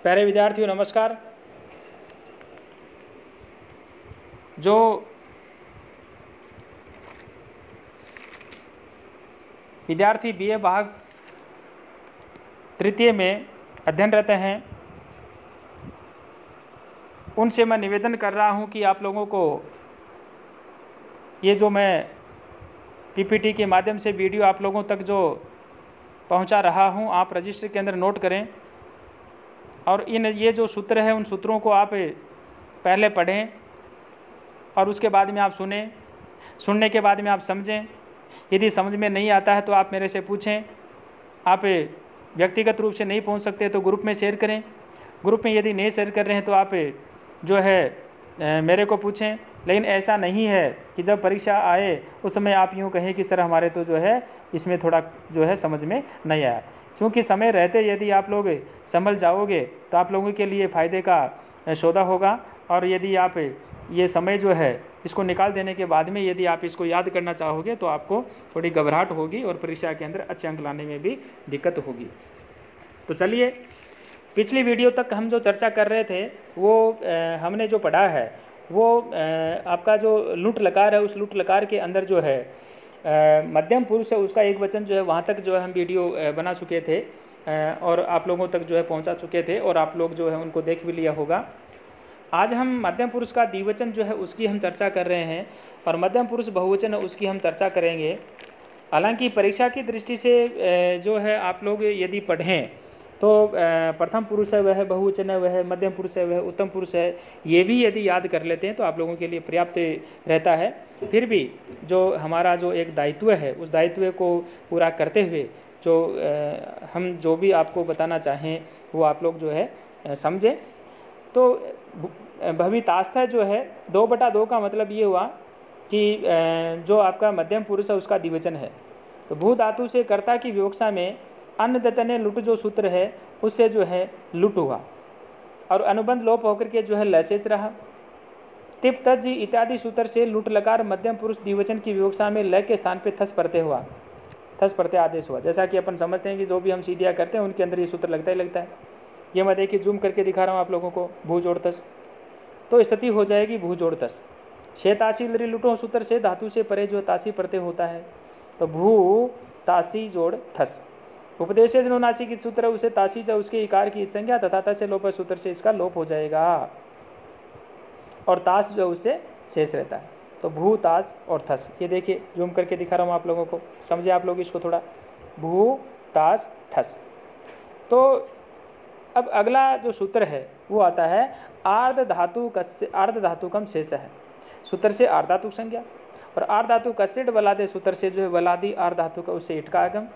प्यारे विद्यार्थियों नमस्कार। जो विद्यार्थी बीए भाग तृतीय में अध्ययनरत हैं उनसे मैं निवेदन कर रहा हूं कि आप लोगों को ये जो मैं पीपीटी के माध्यम से वीडियो आप लोगों तक जो पहुंचा रहा हूं, आप रजिस्टर के अंदर नोट करें और ये जो सूत्र है उन सूत्रों को आप पहले पढ़ें और उसके बाद में आप सुनने के बाद में आप समझें। यदि समझ में नहीं आता है तो आप मेरे से पूछें। आप व्यक्तिगत रूप से नहीं पहुंच सकते तो ग्रुप में शेयर करें। ग्रुप में यदि नहीं शेयर कर रहे हैं तो आप जो है मेरे को पूछें। लेकिन ऐसा नहीं है कि जब परीक्षा आए उस समय आप यूँ कहें कि सर हमारे तो जो है इसमें थोड़ा जो है समझ में नहीं आया। चूँकि समय रहते यदि आप लोग संभल जाओगे तो आप लोगों के लिए फ़ायदे का सौदा होगा। और यदि आप ये समय जो है इसको निकाल देने के बाद में यदि आप इसको याद करना चाहोगे तो आपको थोड़ी घबराहट होगी और परीक्षा के अंदर अच्छे अंक लाने में भी दिक्कत होगी। तो चलिए, पिछली वीडियो तक हम जो चर्चा कर रहे थे वो हमने जो पढ़ा है वो आपका जो लुट लकार है, उस लुट लकार के अंदर जो है मध्यम पुरुष है उसका एक वचन जो है वहाँ तक जो है हम वीडियो बना चुके थे और आप लोगों तक जो है पहुँचा चुके थे और आप लोग जो है उनको देख भी लिया होगा। आज हम मध्यम पुरुष का द्विवचन जो है उसकी हम चर्चा कर रहे हैं और मध्यम पुरुष बहुवचन है उसकी हम चर्चा करेंगे। हालांकि परीक्षा की दृष्टि से जो है आप लोग यदि पढ़ें तो प्रथम पुरुष है वह बहुवचन है, वह मध्यम पुरुष है, वह उत्तम पुरुष है, ये भी यदि याद कर लेते हैं तो आप लोगों के लिए पर्याप्त रहता है। फिर भी जो हमारा जो एक दायित्व है उस दायित्व को पूरा करते हुए जो हम जो भी आपको बताना चाहें वो आप लोग जो है समझें। तो भवितास्थ जो है 2/2 का मतलब ये हुआ कि जो आपका मध्यम पुरुष है उसका द्विवचन है। तो भू धातु से कर्ता की विवक्षा में अन्नदतने लुट जो सूत्र है उससे जो है लुट हुआ और अनुबंध लोप होकर के जो है लशेष रहा। तिप तज इत्यादि सूत्र से लुट लकार मध्यम पुरुष द्विवचन की विवक्षा में ल के स्थान पे थस प्रत्यय हुआ, थस प्रत्यय आदेश हुआ। जैसा कि अपन समझते हैं कि जो भी हम सीधिया करते हैं उनके अंदर ये सूत्र लगता ही लगता है। ये मैं देखिए जूम करके दिखा रहा हूँ आप लोगों को, भू जोड़ तस, तो स्थिति हो जाएगी भू जोड़ तस। शे तासी लरी लुटो सूत्र से धातु से परे जो तासी प्रत्यय होता है तो भू तासी जोड़ थस। उपदेश अनुनासी की सूत्र उसे तासी जो उसके इकार की संज्ञा तथा तस से लोप सूत्र से इसका लोप हो जाएगा और तास जो उसे शेष रहता है। तो भू तास और थस, ये देखिए जूम करके दिखा रहा हूँ आप लोगों को, समझे आप लोग इसको थोड़ा, भू तास थस। तो अब अगला जो सूत्र है वो आता है आर्ध धातु कम शेष है सूत्र से आर्ध धातु संज्ञा और आर्ध धातु कसिड बलादे सूत्र से जो है बलादी आर्ध धातु का उससे इट का आगम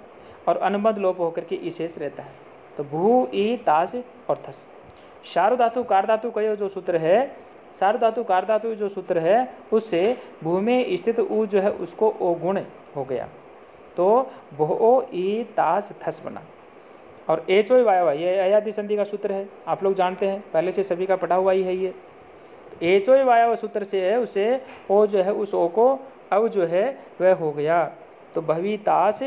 और अनुबंध लोप होकर के ई शेष रहता है। तो भू ई तास और थस। शारु धातु कार धातु का जो सूत्र है, शारु धातु कार धातु जो सूत्र है उससे भू में स्थित ऊ जो है उसको ओ गुण हो गया तो भो ई तास थस बना। और एच ओ वाया ये अयादि संधि का सूत्र है, आप लोग जानते हैं, पहले से सभी का पढ़ा हुआ ही है। ये एच ओ वाया सूत्र से है उसे ओ जो है उस ओ को अब जो है वह हो गया तो भवी तास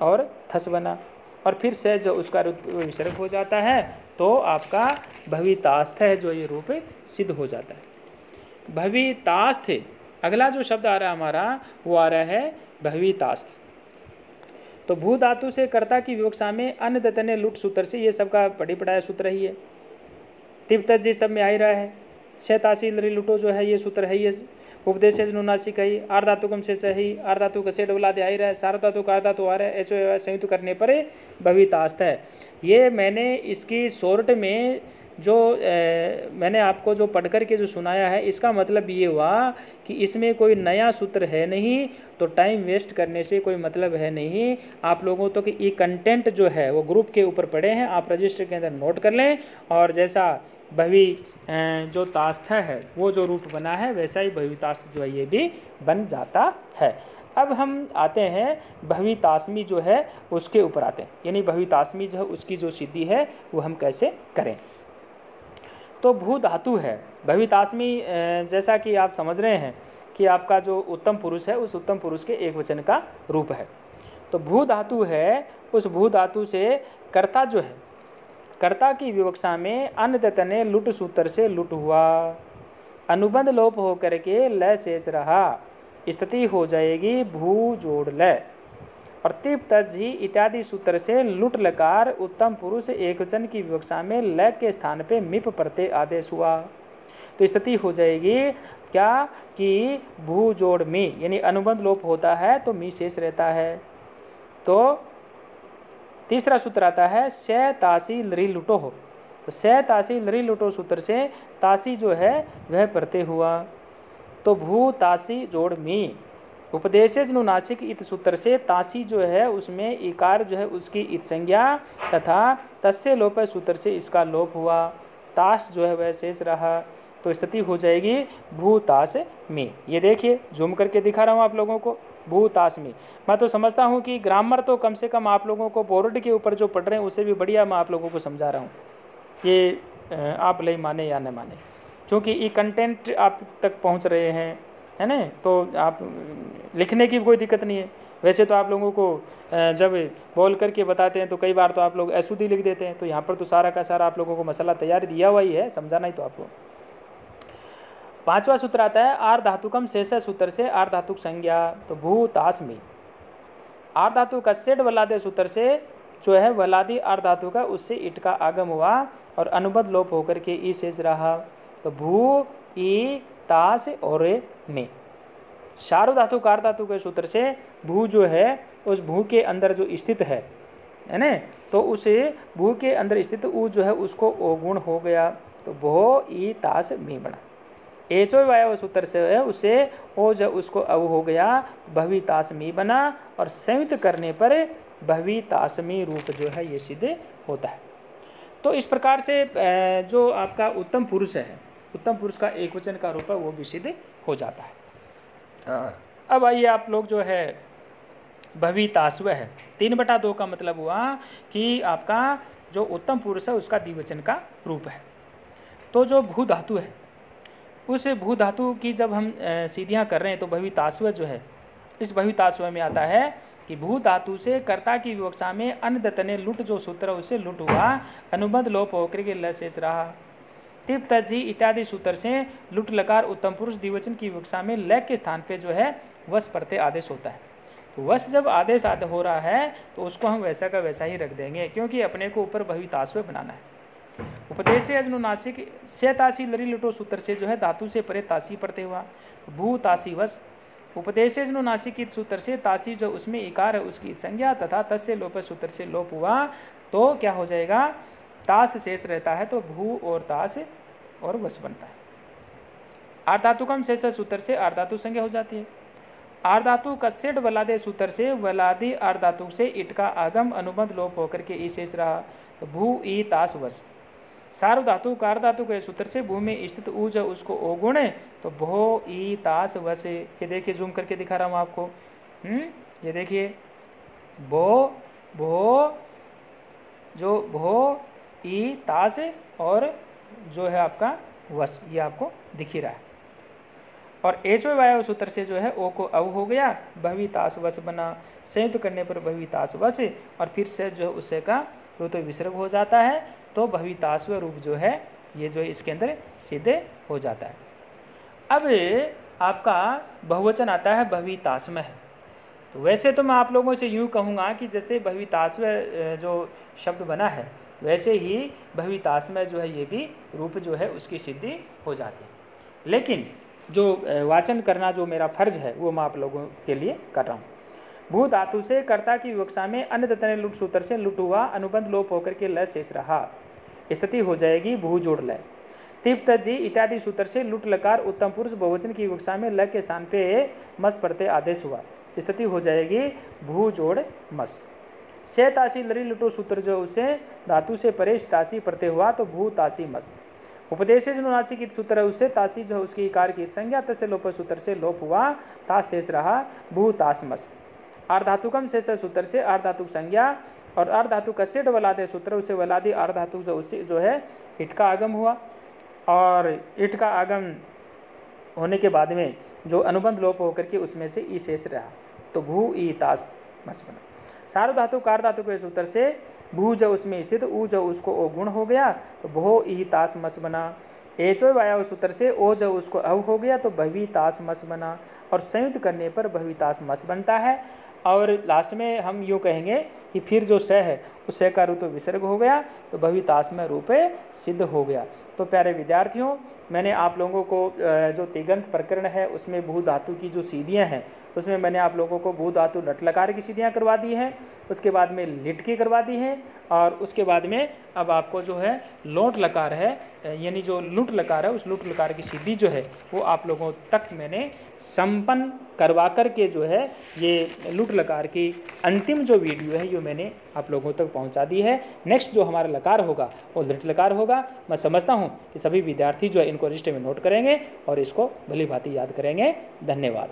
और थस बना और फिर से जो उसका विसर्ग हो जाता है तो आपका भवितास्थ है जो ये रूप सिद्ध हो जाता है। भवितास्थ, अगला जो शब्द आ रहा है हमारा वो आ रहा है भवितास्थ। तो भू धातु से कर्ता की विवक्षा में अन्न दतने लुट सूत्र से ये सबका पढ़ी पढ़ाया सूत्र ही है। तिप्त जी सब में आ ही रहा है। शैतासी लरी लुटो जो है ये सूत्र है, ये उपदेश नुनासी कही आर धातु कम से सही आर धातु का सेठ उला दे आ ही रहा है। सार धातु कार धातु आ रहा है, एचो संयुक्त करने पर भवितास्थ है। ये मैंने इसकी शॉर्ट में जो मैंने आपको जो पढ़ कर के जो सुनाया है इसका मतलब ये हुआ कि इसमें कोई नया सूत्र है नहीं, तो टाइम वेस्ट करने से कोई मतलब है नहीं। आप लोगों तो कि ये कंटेंट जो है वो ग्रुप के ऊपर पढ़े हैं, आप रजिस्टर के अंदर नोट कर लें और जैसा भवि जो तास्थ है वो जो रूप बना है वैसा ही भवितास्थ जो है ये भी बन जाता है। अब हम आते हैं भवितास्मी जो है उसके ऊपर आते हैं, यानी भवितास्मी जो है उसकी जो सिद्धि है वो हम कैसे करें। तो भू धातु है भवितास्मी, जैसा कि आप समझ रहे हैं कि आपका जो उत्तम पुरुष है उस उत्तम पुरुष के एक वचन का रूप है। तो भू धातु है, उस भू धातु से कर्ता जो है कर्ता की विवक्षा में अन्यतने लुट सूत्र से लुट हुआ, अनुबंध लोप होकर के ल शेष रहा, स्थिति हो जाएगी भू जोड़ ल। और तिप तजी इत्यादि सूत्र से लुट लकार उत्तम पुरुष एकवचन की विवक्षा में ल के स्थान पे मिप प्रत्यय आदेश हुआ, तो स्थिति हो जाएगी क्या कि भू जोड़ मी, यानी अनुबंध लोप होता है तो मी शेष रहता है। तो तीसरा सूत्र आता है से तासी लरी लुटो हो, तो से तासी लरी लुटो सूत्र से तासी जो है वह प्रत्यय हुआ, तो भू तासी जोड़ मी। उपदेशनुनासिक इत सूत्र से तासी जो है उसमें इकार जो है उसकी इत संज्ञा तथा तस्य लोप सूत्र से इसका लोप हुआ, ताश जो है वह शेष रहा, तो स्थिति हो जाएगी भूतास में। ये देखिए जूम करके दिखा रहा हूँ आप लोगों को, भूतास में। मैं तो समझता हूँ कि ग्रामर तो कम से कम आप लोगों को बोर्ड के ऊपर जो पढ़ रहे हैं उससे भी बढ़िया मैं आप लोगों को समझा रहा हूँ। ये आप ले माने या न माने, क्योंकि ये कंटेंट आप तक पहुँच रहे हैं, है ना, तो आप लिखने की कोई दिक्कत नहीं है। वैसे तो आप लोगों को जब बोल करके बताते हैं तो कई बार तो आप लोग ऐसुदी लिख देते हैं, तो यहाँ पर तो सारा का सारा आप लोगों को मसला तैयार दिया हुआ ही है, समझाना ही तो आपको। पांचवा सूत्र आता है आर धातुकम शेष सूत्र से आर धातुक संज्ञा, तो भूतास में। आर धातु का सेठ वलादे सूत्र से जो है वलादी आर धातु का उससे इट का आगम हुआ और अनुबंध लोप होकर के ई शेष रहा, तो भू ई तास और में। शारु धातु कार धातु के सूत्र से भू जो है उस भू के अंदर जो स्थित है ना, तो उसे भू के अंदर स्थित ऊ जो है उसको ओगुण हो गया, तो भो ई तास में बना। एचो वायव सूत्र से है उसे ओ जो उसको अव हो गया, भवी तासमी बना, और संयुक्त करने पर भवी तासमी रूप जो है ये सिद्ध होता है। तो इस प्रकार से जो आपका उत्तम पुरुष है, उत्तम पुरुष का एक वचन का रूप है वो भी सिद्ध हो जाता है। अब आइए आप लोग जो है भवी तास्व है 3/2 का मतलब हुआ कि आपका जो उत्तम पुरुष है उसका द्विवचन का रूप है। तो जो भू धातु है उस भू धातु की जब हम सीधियाँ कर रहे हैं तो भवी तास्व जो है, इस भवी तास्व में आता है कि भू धातु से कर्ता की विवक्षा में अन्नदतने लुट जो सूत्र उसे लुट हुआ, अनुबंध लोप होकर के ल शेष रहा। तिप तजी इत्यादि सूत्र से लुट लकार उत्तम पुरुष द्विवचन की विवक्षा में ल के स्थान पे जो है वश प्रत्यय आदेश होता है। तो वश जब आदेश हो रहा है तो उसको हम वैसा का वैसा ही रख देंगे, क्योंकि अपने को ऊपर भवी तास्व बनाना है। उपदेश अनुनासिक से तासी लरी लुटो सूत्र से जो है धातु से परे तासी प्रत्यय हुआ, तो भू तासी वश। उपदेश अनुनासिक इत सूत्र से तासी जो उसमें इकार है उसकी संज्ञा तथा तस्य लोप सूत्र से लोप हुआ, तो क्या हो जाएगा तास शेष रहता है, तो भू और तास और वश बनता है। आर्धातुकम शेष सूत्र से आर्धातु संज्ञा हो जाती है। आर्धातु कस्सेड वलादे सूत्र से वलादी आर्धातु से इट का आगम अनुबंध लोप होकर के ई शेष रहा, तो भू ई तास वश। सार्वधातु कार्धातु के सूत्र से भू में स्थित ऊ जो उसको ओगुण है, तो भो ई तास वश। ये देखिए जूम करके दिखा रहा हूँ आपको, ये देखिए भो भो जो भो ई तास और जो है आपका वश, ये आपको दिख ही रहा है। और एचो वायव सूत्र से जो है ओ को अव हो गया, भवी तास वश बना, संयुक्त करने पर भवी तास वश, और फिर से जो है उससे का तो विसर्ग हो जाता है, तो भवी तास्व रूप जो है ये जो इसके अंदर सिद्ध हो जाता है। अब आपका बहुवचन आता है भवी तास्म है। तो वैसे तो मैं आप लोगों से यूँ कहूँगा कि जैसे भवी तास्व जो शब्द बना है वैसे ही भवी तास्म जो है ये भी रूप जो है उसकी सिद्धि हो जाती है, लेकिन जो वाचन करना जो मेरा फर्ज है वो मैं आप लोगों के लिए कर रहा हूँ। भू धातु से कर्ता की विवक्षा में अन्य ततने लुट सूत्र से लुट हुआ, अनुबंध लोप होकर के ल शेष रहा, स्थिति हो जाएगी भू जोड़ ल। तिप तजी इत्यादि सूत्र से लुट लकार उत्तम पुरुष बहुवचन की विवक्षा में ल के स्थान पे मस प्रत्यय आदेश हुआ, स्थिति हो जाएगी भू जोड़ मस। से तासी लरी लुटो सूत्र जो उसे धातु से परेश तासी प्रत्यय हुआ, तो भू तासी मस। उपदेश अनुनासिक की सूत्र है उससे तासी जो उसकी इकार की संज्ञा तस्य लोप सूत्र से लोप हुआ, तास शेष रहा, भू तास मस। आर्धातुकम शेष सूत्र से आर्धातुक संज्ञा और आर्धातु का सेठ वलादे सूत्र उसे वलादी आर्धातुक जो उसे जो है इट का आगम हुआ, और इट का आगम होने के बाद में जो अनुबंध लोप होकर के उसमें से ई शेष रहा, तो भू ई तास मस बना। सार्वधातु कार्धातु के सूत्र से भू जो उसमें स्थित ऊ जो उसको ओ गुण हो गया तो भो ई तास मस बना। एचो वाया सूत्र से ओ जो उसको अव हो गया तो भवी तास मस बना, और संयुक्त करने पर भवी तास मस बनता है। और लास्ट में हम यूँ कहेंगे कि फिर जो स है उस स का रूप विसर्ग हो गया तो भवी तास में रूपे सिद्ध हो गया। तो प्यारे विद्यार्थियों, मैंने आप लोगों को जो तिगंत प्रकरण है उसमें भू धातु की जो सीधियाँ हैं उसमें मैंने आप लोगों को भू धातु लट लकार की सीधियाँ करवा दी हैं, उसके बाद में लिट की करवा दी हैं, और उसके बाद में अब आपको जो है लोट लकार है यानी जो लुट लकार है उस लुट लकार की सीधी जो है वो आप लोगों तक मैंने संपन्न करवा कर के जो है ये लुट लकार की अंतिम जो वीडियो है ये मैंने आप लोगों तक पहुंचा दी है। नेक्स्ट जो हमारा लकार होगा वो लिट लकार होगा। मैं समझता हूं कि सभी विद्यार्थी जो है इनको रजिस्टर में नोट करेंगे और इसको भली भांति याद करेंगे। धन्यवाद।